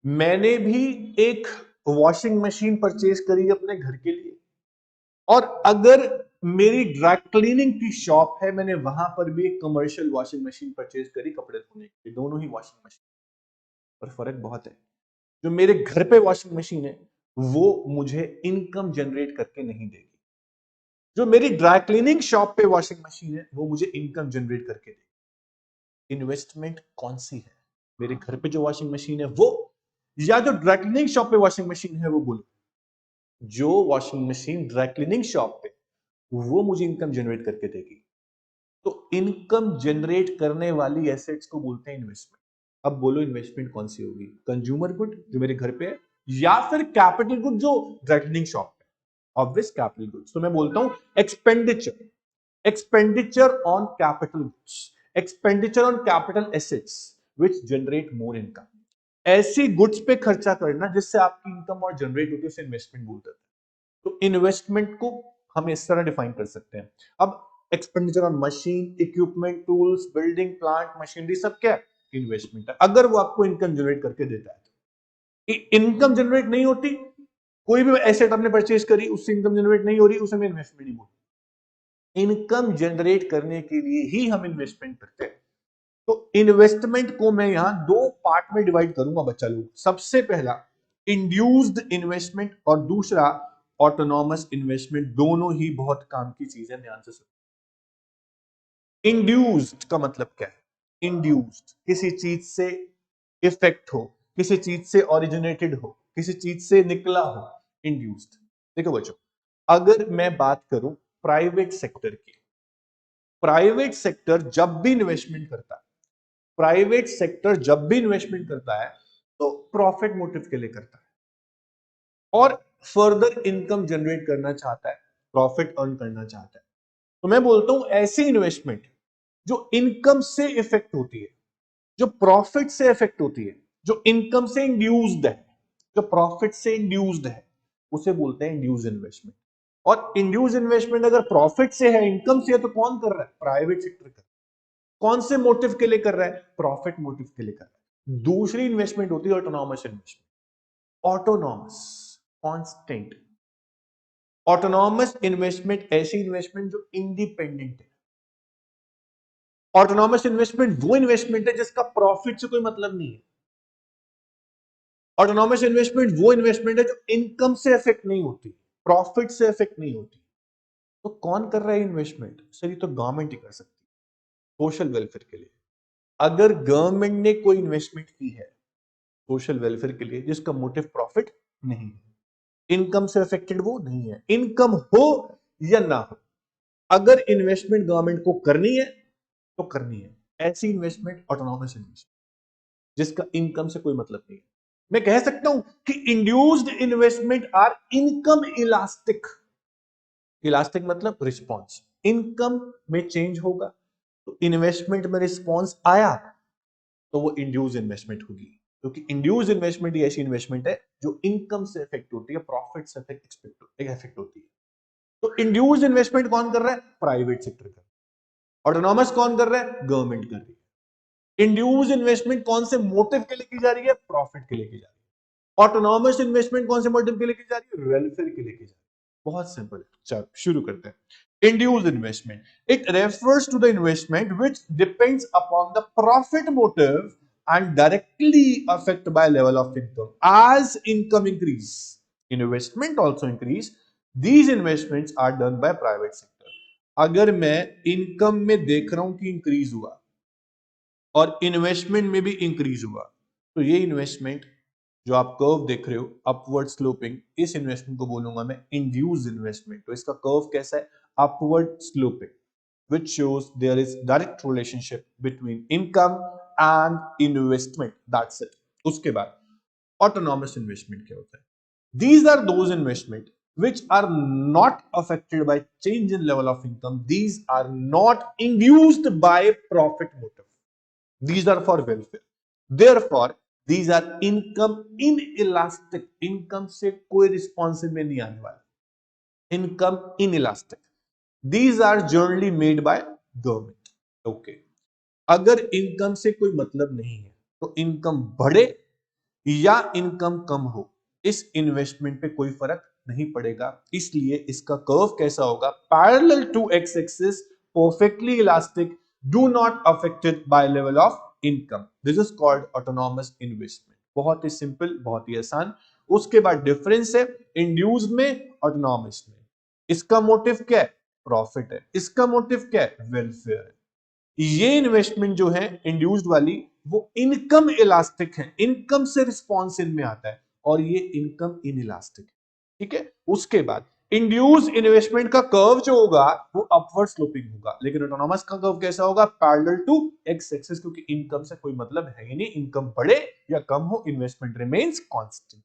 मैंने भी एक वॉशिंग मशीन परचेज करी अपने घर के लिए, और अगर मेरी ड्राई क्लीनिंग की शॉप है, मैंने वहां पर भी एक कमर्शियल वॉशिंग मशीन परचेज करी कपड़े धोने के लिए, दोनों ही वॉशिंग मशीन, पर फर्क बहुत है। जो मेरे घर पे वॉशिंग मशीन है वो मुझे इनकम जनरेट करके नहीं देगी, जो मेरी ड्राई क्लीनिंग शॉप पे वॉशिंग मशीन है वो मुझे इनकम जनरेट करके देगी। इन्वेस्टमेंट कौन सी है, मेरे घर पे जो वॉशिंग मशीन है वो, या जो ड्राई क्लीनिंग शॉप पे वॉशिंग मशीन है वो, बोलो। जो washing machine dry cleaning shop पे, वो मुझे इनकम जनरेट करके देगी। तो इनकम जनरेट करने वाली एसेट्स को बोलते हैं इन्वेस्टमेंट। अब बोलो इन्वेस्टमेंट कौन सी होगी, कंज्यूमर गुड जो मेरे घर पे है, या फिर कैपिटल गुड जो ड्राई क्लीनिंग शॉप पे। Obvious capital goods. तो मैं बोलता हूं expenditure, expenditure on capital goods, expenditure on capital assets which generate more income. ऐसी गुड्स पे खर्चा करना जिससे आपकी इनकम और जनरेट होती है, उसे इन्वेस्टमेंट बोलते हैं। तो इन्वेस्टमेंट को हम इस तरह डिफाइन कर सकते हैं। अब expenditure on machine, equipment, tools, building, plant, machinery, सब क्या है, इन्वेस्टमेंट है, अगर वो आपको इनकम जनरेट करके देता है। इनकम जनरेट नहीं होती कोई भी एसेट आपने परचेज करी, उससे इनकम जनरेट नहीं हो रही, उसे मैं इन्वेस्टमेंट नहीं बोलूंगा। इनकम जनरेट करने के लिए ही हम इन्वेस्टमेंट करते हैं। तो इन्वेस्टमेंट को मैं यहां दो पार्ट में डिवाइड करूंगा बच्चा लोग। सबसे पहला इंड्यूस्ड इन्वेस्टमेंट और दूसरा ऑटोनॉमस इन्वेस्टमेंट। दोनों ही बहुत काम की चीजें, ध्यान से सुनो। इंड्यूस्ड का मतलब क्या है? इंड्यूस्ड किसी चीज से इफेक्ट हो, किसी चीज से ओरिजिनेटेड हो, किसी चीज से निकला हो, इंड्यूस्ड। देखो बच्चों, अगर मैं बात करूं प्राइवेट सेक्टर की, प्राइवेट सेक्टर जब भी इन्वेस्टमेंट करता है, प्राइवेट सेक्टर जब भी इन्वेस्टमेंट करता है तो प्रॉफिट मोटिव के लिए करता है और फर्दर इनकम जनरेट करना चाहता है, प्रॉफिट अर्न करना चाहता है। तो मैं बोलता हूं ऐसी इन्वेस्टमेंट जो इनकम से इफेक्ट होती है, जो प्रॉफिट से इफेक्ट होती है, जो इनकम से इंड्यूस्ड है, जो प्रॉफिट से इंड्यूस्ड है, उसे बोलते हैं इंड्यूस इन्वेस्टमेंट। और इंड्यूस इन्वेस्टमेंट अगर प्रॉफिट से है, इनकम से है, तो कौन कर रहा है? प्राइवेट सेक्टर कर रहा है। कौन से मोटिव के लिए कर रहा है? प्रॉफिट मोटिव के लिए कर रहा है। दूसरी इन्वेस्टमेंट होती है autonomous investment. Autonomous, constant. Autonomous investment ऐसी इन्वेस्टमेंट जो इंडिपेंडेंट है। ऑटोनॉमस इन्वेस्टमेंट वो इन्वेस्टमेंट है जिसका प्रॉफिट से कोई मतलब नहीं है। ऑटोनॉमस इन्वेस्टमेंट वो इन्वेस्टमेंट है जो इनकम से इफेक्ट नहीं होती, प्रॉफिट से इफेक्ट नहीं होती। तो कौन कर रहा है इन्वेस्टमेंट? सर ये तो गवर्नमेंट ही कर सकती है, सोशल वेलफेयर के लिए। अगर गवर्नमेंट ने कोई इन्वेस्टमेंट की है सोशल वेलफेयर के लिए जिसका मोटिव प्रॉफिट नहीं है, इनकम से अफेक्टेड वो नहीं है, इनकम हो या ना हो, अगर इन्वेस्टमेंट गवर्नमेंट को करनी है तो करनी है, ऐसी इन्वेस्टमेंट ऑटोनॉमस इन्वेस्टमेंट जिसका इनकम से कोई मतलब नहीं है। मैं कह सकता हूं कि induced investment are income elastic. Elastic मतलब रिस्पॉन्स, इनकम में चेंज होगा तो इन्वेस्टमेंट में रिस्पॉन्स आया तो वो इंड्यूस इन्वेस्टमेंट होगी। क्योंकि इंड्यूस इन्वेस्टमेंट ही ऐसी इन्वेस्टमेंट है जो इनकम से इफेक्ट होती है, प्रॉफिट से इफेक्ट होती है। तो इंड्यूस इन्वेस्टमेंट कौन कर रहा है? प्राइवेट सेक्टर कर रहा है। ऑटोनॉमस कौन कर रहा है? गवर्नमेंट कर रही है। इंड्यूस इन्वेस्टमेंट कौन से मोटिव के लिए की जा रही है? प्रॉफिट के लिए की जा रही है। ऑटोनॉमस इन्वेस्टमेंट कौन से मोटिव के लिए की जा रही है? वेलफेयर के लिए की जा रही है। बहुत सिंपल है। चलो शुरू करते हैं। Induce investment it refers to the investment which depends upon the profit motive and directly affect by level of income. As income increase, investment also increase. These investments are done by private sector. अगर मैं इनकम में देख रहा हूं कि इंक्रीज हुआ और इन्वेस्टमेंट में भी इंक्रीज हुआ, तो ये इन्वेस्टमेंट जो आप कर्व देख रहे हो अपवर्ड स्लोपिंग, इस इन्वेस्टमेंट को बोलूंगा मैं इंड्यूस इन्वेस्टमेंट। तो इसका कर्व कैसा है? Upward sloping, which shows there is direct relationship between income and investment. That's it. उसके बाद autonomous investment क्या होता है? These are those investment which are not affected by change in level of income. These are not induced by profit motive. These are for welfare. Therefore, these are income inelastic. Income से कोई response में नहीं आने वाला. Income inelastic. These are generally made by government. Okay. अगर इनकम से कोई मतलब नहीं है तो इनकम बढ़े या इनकम कम हो, इस इन्वेस्टमेंट पे कोई फर्क नहीं पड़ेगा। इसलिए इसका कर्व कैसा होगा? Parallel to X axis, perfectly elastic, do not affected by level of income. This is called autonomous investment. बहुत ही सिंपल, बहुत ही आसान। उसके बाद डिफरेंस है इंड्यूस में, ऑटोनॉमस में। इसका मोटिव क्या है? प्रॉफिट है। इसका मोटिव क्या है? वेलफेयर है। ये इन्वेस्टमेंट जो है इंड्यूस्ड वाली, वो इनकम इलास्टिक है, इनकम से रिस्पॉन्स इनमें आता है, और ये इनकम इन इलास्टिक है। ठीक है। उसके बाद इंड्यूस इन्वेस्टमेंट का कर्व जो होगा वो अपवर्ड स्लोपिंग होगा, लेकिन ऑटोनॉमस का कर्व कैसा होगा? पैरेलल टू एक्स एक्सिस, क्योंकि इनकम से कोई मतलब है ही नहीं, इनकम बढ़े या कम हो, इन्वेस्टमेंट रिमेन्स कांस्टेंट।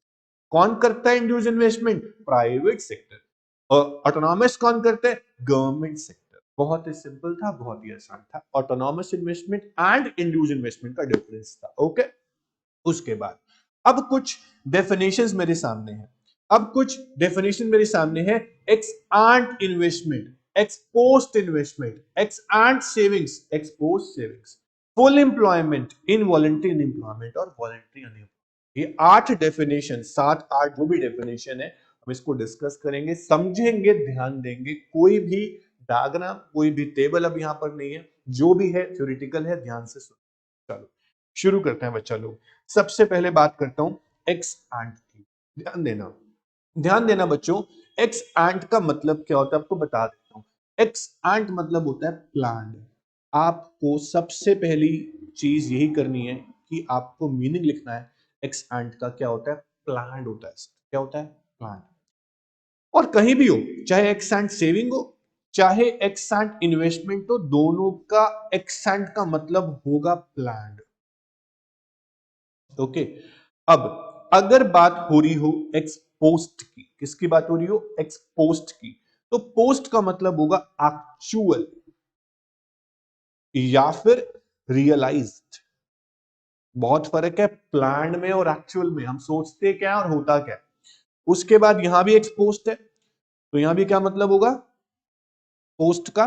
कौन करता है इंड्यूस इन्वेस्टमेंट? Private sector. और ऑटोनॉमस कौन करते हैं? Government sector. बहुत ही सिंपल था, बहुत ही आसान था। Autonomous investment and induce investment का डिफरेंस था। ओके। उसके बाद अब कुछ डेफिनेशंस मेरे सामने है। अब कुछ डेफिनेशन मेरे सामने है। Ex ante investment, x post investment, x ante savings, x post savings, full employment, involuntary unemployment और वॉलंटरी अनएम्प्लॉयमेंट। ये 8 डेफिनेशन, 7 8 जो भी डेफिनेशन है हम इसको डिस्कस करेंगे, समझेंगे, ध्यान देंगे। कोई भी डायग्राम, कोई भी टेबल अब यहाँ पर नहीं है, जो भी है थ्योरेटिकल है, ध्यान से सुनो। चलो शुरू करते हैं बच्चा लोग। सबसे पहले बात करता हूं एक्स एंड की। ध्यान देना, ध्यान देना बच्चों। एक्स एंड का मतलब क्या होता है आपको बता देता हूं। एक्स एंड मतलब होता है प्लान। आपको सबसे पहली चीज यही करनी है कि आपको मीनिंग लिखना है। एक्स एंड का क्या होता है? प्लान होता है। क्या होता है? प्लान। और कहीं भी हो, चाहे एक्स एंड सेविंग हो, चाहे एक्स एंड इन्वेस्टमेंट हो, दोनों का एक्स एंड का मतलब होगा प्लान। ओके। अब अगर बात हो रही हो एक्स पोस्ट की, किसकी बात हो रही हो? एक्स पोस्ट की। तो पोस्ट का मतलब होगा एक्चुअल या फिर रियलाइज्ड। बहुत फर्क है प्लान में और एक्चुअल में। हम सोचते क्या है और होता क्या है। उसके बाद यहां भी एक्स पोस्ट है, तो यहां भी क्या मतलब होगा? पोस्ट का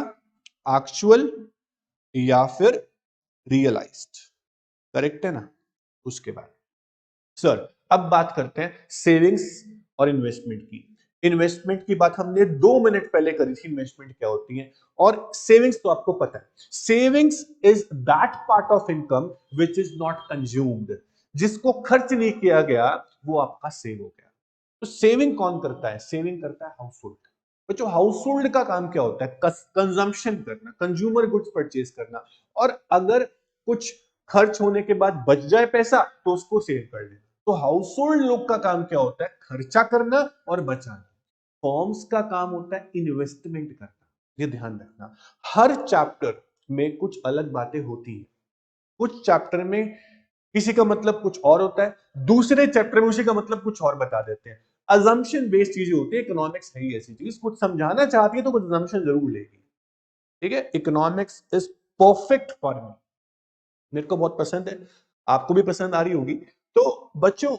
एक्चुअल या फिर रियलाइज्ड। करेक्ट है ना? उसके बाद सर अब बात करते हैं सेविंग्स और इन्वेस्टमेंट की। इन्वेस्टमेंट की बात हमने 2 मिनट पहले करी थी, इन्वेस्टमेंट क्या होती है। और सेविंग्स तो आपको पता है, savings is that part of income which is not consumed. जिसको खर्च नहीं किया गया वो आपका सेव हो गया। तो सेविंग कौन करता है? सेविंग करता है हाउस होल्ड। बच्चों हाउस होल्ड का काम क्या होता है? कंजम्पशन करना, कंज्यूमर गुड्स परचेज करना। और अगर कुछ खर्च होने के बाद बच जाए पैसा तो उसको सेव कर लेना। तो हाउस होल्ड लोग का काम क्या होता है? खर्चा करना और बचाना। फॉर्म्स का काम होता है इन्वेस्टमेंट करना। ये ध्यान रखना। हर चैप्टर में कुछ अलग बातें होती है। कुछ चैप्टर में किसी का मतलब कुछ और होता है, दूसरे चैप्टर में उसी का मतलब कुछ और बता देते हैं। अजम्पशन बेस्ड चीजें होती है। इकोनॉमिक्स है ही ऐसी चीज, कुछ समझाना चाहती है तो कुछ अजम्पशन जरूर लेगी। ठीक है, economics is perfect for me. मेरे को बहुत पसंद है, आपको भी पसंद आ रही होगी। तो बच्चों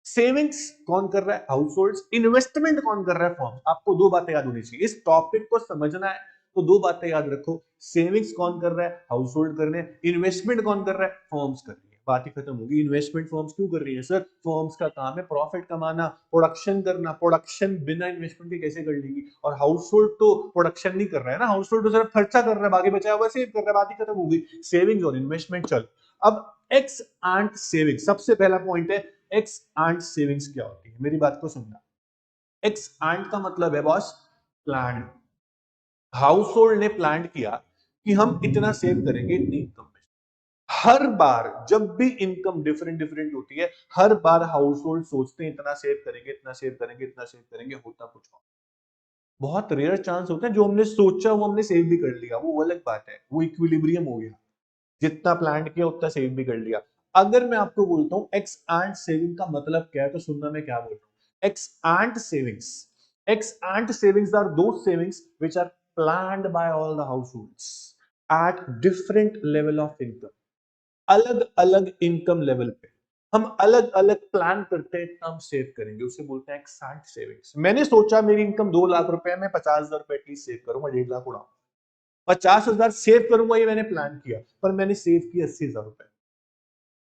सेविंग्स कौन कर रहा है? House hold. इन्वेस्टमेंट कौन कर रहा है? फॉर्म। आपको दो बातें याद होनी चाहिए, इस टॉपिक को समझना है तो दो बातें याद रखो। सेविंग्स कौन कर रहा है? हाउस होल्ड कर रहे हैं। इन्वेस्टमेंट कौन कर रहा है? फॉर्म्स कर रही है। बात ही खत्म होगी। इन्वेस्टमेंट फॉर्म्स क्यों कर रही है सर? फॉर्म्स का काम है प्रॉफिट कमाना, प्रोडक्शन करना। प्रोडक्शन बिना इन्वेस्टमेंट के कैसे कर लेंगी? और हाउस होल्ड तो प्रोडक्शन नहीं कर रहा है ना, हाउस होल्ड तो सिर्फ खर्चा कर रहा है, बाकी बचा हुआ सेव कर रहा है। बात ही खत्म होगी। सेविंग्स और इन्वेस्टमेंट। चल अब एक्स एंड सेविंग, सबसे पहला पॉइंट है एक्स एंड सेविंग्स क्या होती है। मेरी बात को सुनना। एक्स एंड का मतलब है बॉस प्लान। हाउस होल्ड ने प्लान किया कि हम इतना सेव करेंगे इतनी इनकम में। हर बार जब भी इनकम डिफरेंट डिफरेंट होती है, हर बार हाउस होल्ड सोचते हैं इतना सेव करेंगे, इतना सेव करेंगे, इतना सेव करेंगे, होता कुछ और। बहुत रेयर चांस होता है जो हमने सोचा वो हमने सेव भी कर लिया, वो अलग बात है, वो इक्विलिब्रियम हो गया। जितना प्लान किया उतना सेव भी कर लिया। अगर मैं आपको बोलता हूं एक्स एंड सेविंग का मतलब क्या है, तो सुनना मैं क्या बोल रहा हूं। Ex ante savings, ex ante savings are those savings which are planned by all the households at different level of income. अलग अलग इनकम लेवल पे हम अलग अलग प्लान करते हैं, इतना हम सेव करेंगे, उसे बोलते हैं एक्स एंड सेविंग्स। मैंने सोचा मेरी इनकम 2 लाख रुपए है, मैं 50,000 रुपए एटलीस्ट सेव करूंगा, 1.5 लाख उड़ाऊंगा। 50,000 सेव करूंगा ये मैंने प्लान किया, पर मैंने सेव किया 80,000 रुपए।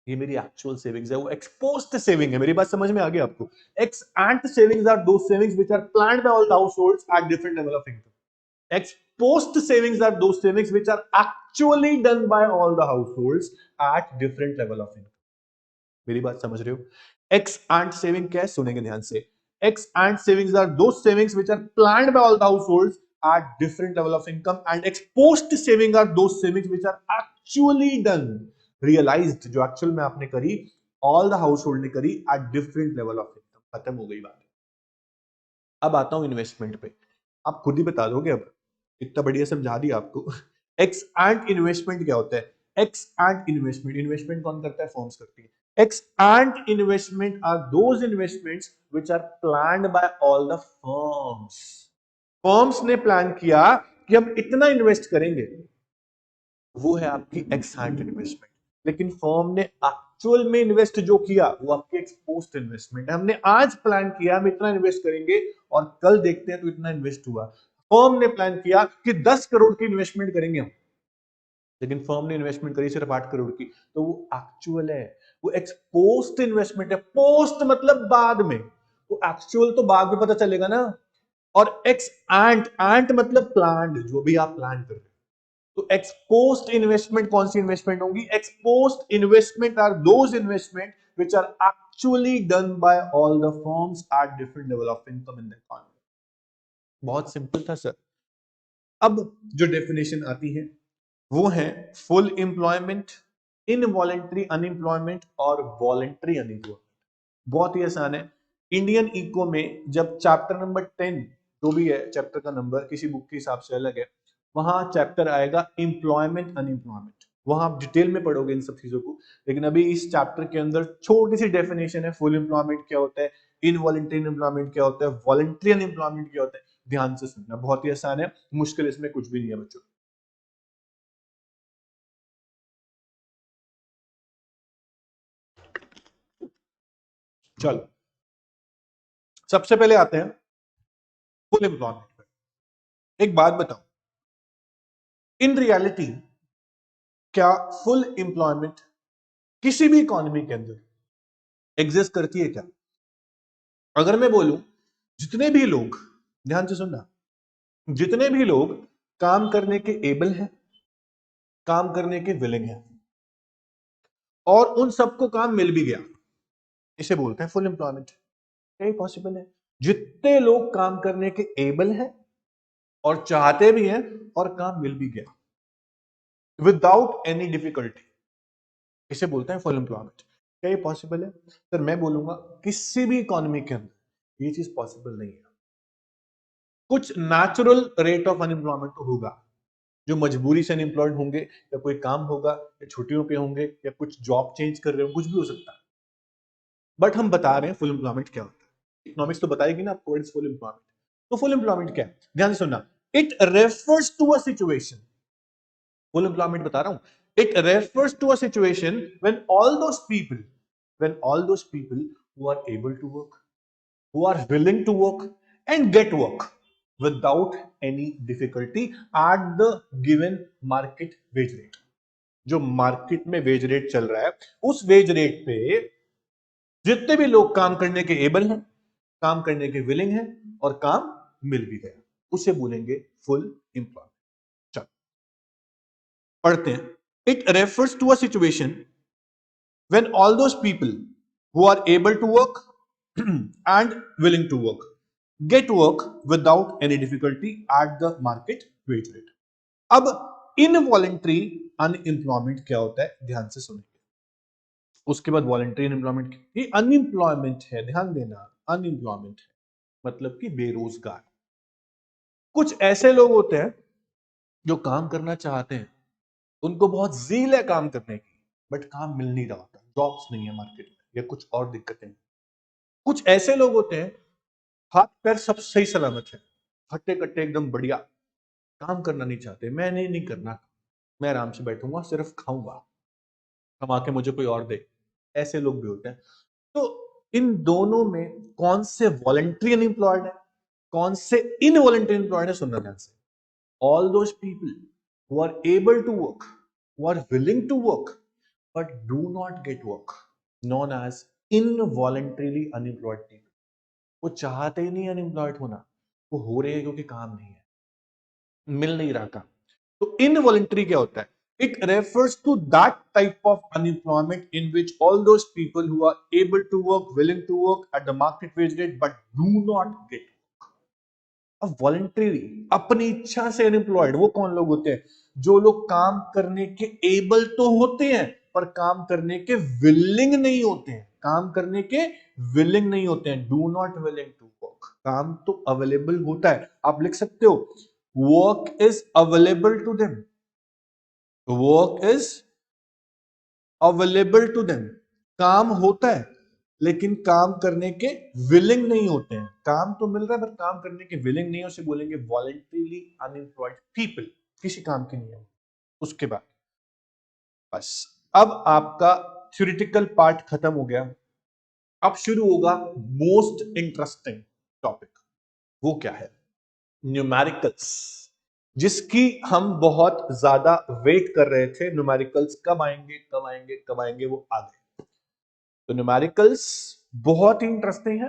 ये मेरी एक्चुअल सेविंग्स है, वो एक्सपोज्ड सेविंग है। मेरी बात समझ में आ गई आपको? Ex ante savings are those savings which are planned by all the households at different level of income. Ex post savings are those savings which are actually done by all the households at different level of income. मेरी बात समझ रहे हो? एक्स एंड सेविंग क्या है, सुनेंगे ध्यान से। Ex ante savings are those savings which are planned by all the households at different level of income, and exposed saving are those savings which are actually done, realized, जो एक्चुअल में आपने करी, all the household ने करी at different level of income। खत्म हो गई बात। अब आता हूं इन्वेस्टमेंट पे। आप खुद ही बता दोगे अब, इतना बढ़िया समझा दिया आपको। एक्स एंड इन्वेस्टमेंट क्या होता है? एक्स एंड इन्वेस्टमेंट, इन्वेस्टमेंट कौन करता है? फॉर्म्स करती है। Ex ante investment are those investments which are planned by all the firms. Firms ने प्लान किया कि हम इतना इन्वेस्ट करेंगे, वो है आपकी एक्स एंड इन्वेस्टमेंट। लेकिन फर्म ने एक्चुअल में इन्वेस्ट जो किया वो आपकी एक्सपोज्ड इन्वेस्टमेंट है। हमने आज प्लान किया हम इतना इन्वेस्ट करेंगे और कल देखते हैं तो इतना इन्वेस्ट हुआ। फर्म ने प्लान किया कि 10 करोड़ की इन्वेस्टमेंट करेंगे हम, लेकिन फर्म ने इन्वेस्टमेंट करी सिर्फ 8 करोड़ की, तो वो एक्चुअल है, वो एक्सपोज्ड इन्वेस्टमेंट है। पोस्ट मतलब बाद में। तो एक्चुअल तो बाद में पता चलेगा ना। और एक्स एंट, एंट मतलब प्लान्ड, जो भी आप प्लान कर रहे हो। तो एक्सपोज्ड इन्वेस्टमेंट कौन सी इन्वेस्टमेंट होंगी? Ex post investment are those investment which are actually done by all the firms at different level of income in the economy. बहुत सिंपल था सर। अब जो डेफिनेशन आती है वो है फुल एम्प्लॉयमेंट, इनवॉलेंट्री अनएम्प्लॉयमेंट और वॉलेंट्री अनएम्प्लॉयमेंट। बहुत ही आसान है। इंडियन इको में जब चैप्टर नंबर 10, जो भी है चैप्टर का नंबर किसी बुक के हिसाब से अलग है, वहां चैप्टर आएगा एम्प्लॉयमेंट अनएम्प्लॉयमेंट, वहां आप डिटेल में पढ़ोगे इन सब चीजों को। लेकिन अभी इस चैप्टर के अंदर छोटी सी डेफिनेशन है, फुल एम्प्लॉयमेंट क्या होता है, इनवॉलेंट्री अनएम्प्लॉयमेंट क्या होता है, वॉलेंट्री अनएम्प्लॉयमेंट क्या होता है। ध्यान से सुनना, बहुत ही आसान है, मुश्किल इसमें कुछ भी नहीं है बच्चों। चलो सबसे पहले आते हैं फुल एम्प्लॉयमेंट पे। एक बात बताओ, इन रियलिटी क्या फुल एम्प्लॉयमेंट किसी भी इकोनॉमी के अंदर एग्जिस्ट करती है क्या? अगर मैं बोलूं जितने भी लोग, ध्यान से सुनना, जितने भी लोग काम करने के एबल हैं, काम करने के विलिंग हैं, और उन सबको काम मिल भी गया, इसे बोलते हैं फुल एम्प्लॉयमेंट। यही पॉसिबल है। जितने लोग काम करने के एबल हैं और चाहते भी हैं और काम मिल भी गया विदाउट एनी डिफिकल्टी, इसे बोलते हैं फुल एम्प्लॉयमेंट। क्या ये पॉसिबल है? सर मैं बोलूंगा किसी भी इकोनॉमी के अंदर ये चीज पॉसिबल नहीं है। कुछ नेचुरल रेट ऑफ अनएम्प्लॉयमेंट तो होगा, जो मजबूरी से अनएम्प्लॉयड होंगे, या कोई काम होगा, या छुट्टियों पे होंगे, या कुछ जॉब चेंज कर रहे हो, कुछ भी हो सकता है। बट हम बता रहे हैं फुल एम्प्लॉयमेंट क्या होता है। इकोनॉमिक्स तो बताएगी ना आपको फुल एम्प्लॉयमेंट। तो फुल एम्प्लॉयमेंट क्या है, ध्यान से सुनना। It refers to a situation, full employment बता रहा हूं, it refers to a situation when all those people who are able to work, who are willing to work and get work without any difficulty at the given market wage rate। जो मार्केट में वेज रेट चल रहा है, उस वेज रेट पे जितने भी लोग काम करने के एबल हैं, काम करने के विलिंग हैं, और काम मिल भी गया, उसे बोलेंगे फुल एम्प्लॉयमेंट। चलो पढ़ते हैं। It refers to a situation when all those people who are able to work and willing to work get work without any difficulty at the market wage rate। अब इनवॉलेंट्री अनएम्प्लॉयमेंट क्या होता है, ध्यान से सुनिए। उसके बाद वॉलेंट्री अनएम्प्लॉयमेंट, ये अनएम्प्लॉयमेंट है, ध्यान देना, अनएम्प्लॉयमेंट है मतलब कि बेरोजगार। कुछ ऐसे लोग होते हैं जो काम करना चाहते हैं, उनको बहुत ज़ील है काम करने की, बट काम मिल नहीं रहा होता, जॉब्स नहीं है मार्केट में, या कुछ और दिक्कतें। कुछ ऐसे लोग होते हैं हाथ पैर सब सही सलामत है, हट्टे कट्टे एकदम बढ़िया, काम करना नहीं चाहते, मैंने नहीं करना, मैं आराम से बैठूंगा, सिर्फ खाऊंगा, कमा के मुझे कोई और दे, ऐसे लोग भी होते हैं। तो इन दोनों में कौन से वॉलंटरी अनएम्प्लॉयड है, कौन से इनवॉलंटरी एम्प्लॉयड है, सुनना ध्यान से। All those people who are able to work, who are willing to work but do not get work, known as involuntarily unemployed people. वो चाहते ही नहीं अनएम्प्लॉयड होना, वो हो रहे हैं क्योंकि काम नहीं है, मिल नहीं रहा काम। तो इनवॉलंटरी क्या होता है? It refers to that type of unemployment in which all those people who are able to work, willing to work at the market wage rate but do not get. अब वॉलंटरी, अपनी इच्छा से अनएम्प्लॉयड, वो कौन लोग होते हैं? जो लोग काम करने के एबल तो होते हैं पर काम करने के विलिंग नहीं होते हैं, काम करने के विलिंग नहीं होते हैं, do not willing to work. काम तो अवेलेबल होता है, आप लिख सकते हो work is available to them, work is available to them, काम होता है लेकिन काम करने के विलिंग नहीं होते हैं। काम तो मिल रहा है पर काम करने के विलिंग नहीं है, उसे बोलेंगे वॉलंटरीली अनएम्प्लॉयड पीपल, किसी काम के नहीं है। उसके बाद बस अब आपका थ्योरेटिकल पार्ट खत्म हो गया, अब शुरू होगा मोस्ट इंटरेस्टिंग टॉपिक। वो क्या है? न्यूमेरिकल्स, जिसकी हम बहुत ज्यादा वेट कर रहे थे। न्यूमेरिकल्स कब आएंगे कब आएंगे कब आएंगे, वो आ गए। तो न्यूमेरिकल्स बहुत ही इंटरेस्टिंग है।